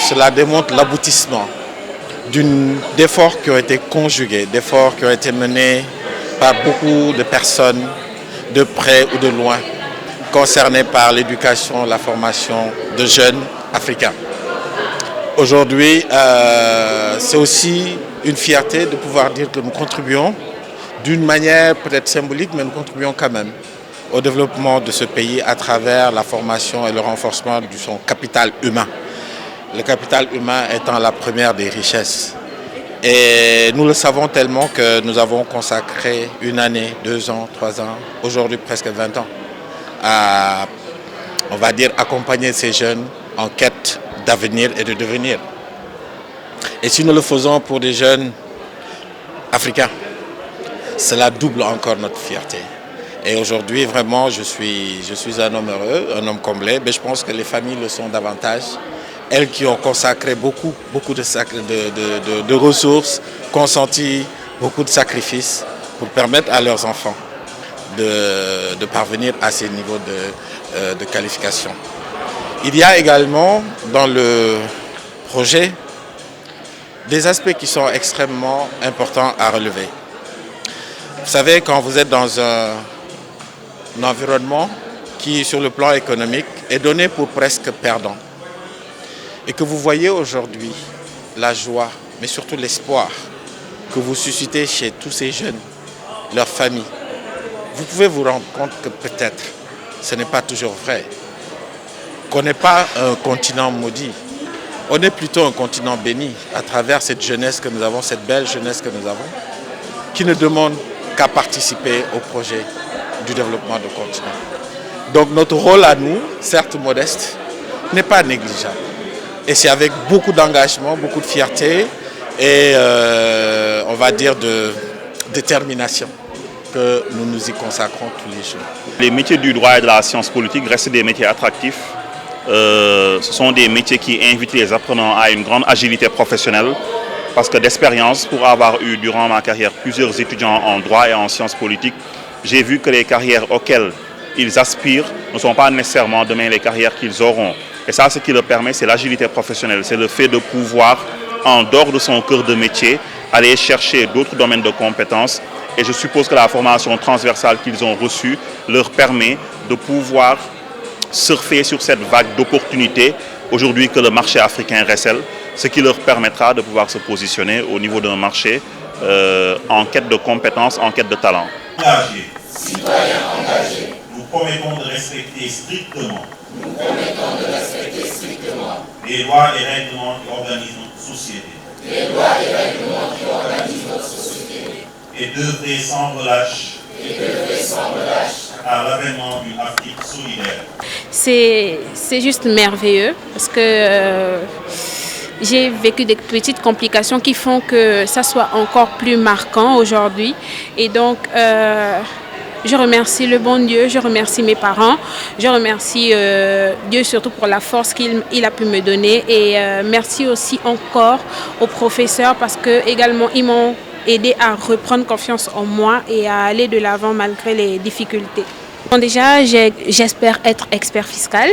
cela démontre l'aboutissement d'efforts qui ont été conjugués, d'efforts qui ont été menés par beaucoup de personnes, de près ou de loin, concernés par l'éducation, la formation de jeunes africains. Aujourd'hui, c'est aussi une fierté de pouvoir dire que nous contribuons d'une manière peut-être symbolique, mais nous contribuons quand même au développement de ce pays à travers la formation et le renforcement de son capital humain. Le capital humain étant la première des richesses. Et nous le savons tellement que nous avons consacré 1 année, 2 ans, 3 ans, aujourd'hui presque 20 ans, à, on va dire, accompagner ces jeunes en quête d'avenir et de devenir. Et si nous le faisons pour des jeunes africains, cela double encore notre fierté. Et aujourd'hui, vraiment, je suis un homme heureux, un homme comblé, mais je pense que les familles le sont davantage. Elles qui ont consacré beaucoup de ressources, consenti beaucoup de sacrifices pour permettre à leurs enfants de parvenir à ces niveaux de qualification. Il y a également dans le projet des aspects qui sont extrêmement importants à relever. Vous savez, quand vous êtes dans un environnement qui, sur le plan économique, est donné pour presque perdant, et que vous voyez aujourd'hui la joie, mais surtout l'espoir que vous suscitez chez tous ces jeunes, leurs familles, vous pouvez vous rendre compte que peut-être ce n'est pas toujours vrai, qu'on n'est pas un continent maudit, on est plutôt un continent béni à travers cette jeunesse que nous avons, cette belle jeunesse que nous avons, qui ne demande qu'à participer au projet du développement du continent. Donc notre rôle à nous, certes modeste, n'est pas négligeable. Et c'est avec beaucoup d'engagement, beaucoup de fierté et on va dire de détermination que nous nous y consacrons tous les jours. Les métiers du droit et de la science politique restent des métiers attractifs. Ce sont des métiers qui invitent les apprenants à une grande agilité professionnelle parce que d'expérience, pour avoir eu durant ma carrière plusieurs étudiants en droit et en sciences politiques, j'ai vu que les carrières auxquelles ils aspirent ne sont pas nécessairement demain les carrières qu'ils auront. Et ça, ce qui leur permet, c'est l'agilité professionnelle. C'est le fait de pouvoir, en dehors de son cœur de métier, aller chercher d'autres domaines de compétences. Et je suppose que la formation transversale qu'ils ont reçue leur permet de pouvoir surfer sur cette vague d'opportunités aujourd'hui que le marché africain recèle, ce qui leur permettra de pouvoir se positionner au niveau d'un marché en quête de compétences, en quête de talent. Citoyens engagés, nous promettons de respecter strictement les lois et règlements qui organisent notre société. Et d'œuvrer sans relâche à l'avènement d'une Afrique solidaire. C'est juste merveilleux parce que j'ai vécu des petites complications qui font que ça soit encore plus marquant aujourd'hui. Et donc, je remercie le bon Dieu, je remercie mes parents, je remercie Dieu surtout pour la force qu'il a pu me donner. Et merci aussi encore aux professeurs parce que également ils m'ont aidé à reprendre confiance en moi et à aller de l'avant malgré les difficultés. Bon, déjà, j'espère être expert fiscal,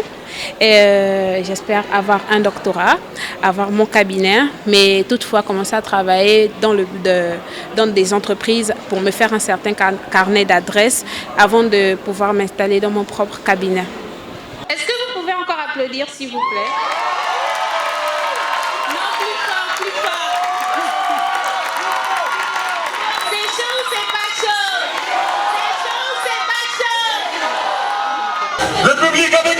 j'espère avoir un doctorat, avoir mon cabinet, mais toutefois commencer à travailler dans des entreprises pour me faire un certain carnet d'adresses avant de pouvoir m'installer dans mon propre cabinet. Est-ce que vous pouvez encore applaudir, s'il vous plaît? Non, plus fort, plus fort. C'est chaud ou c'est pas chaud? C'est chaud ou c'est pas chaud? le public avec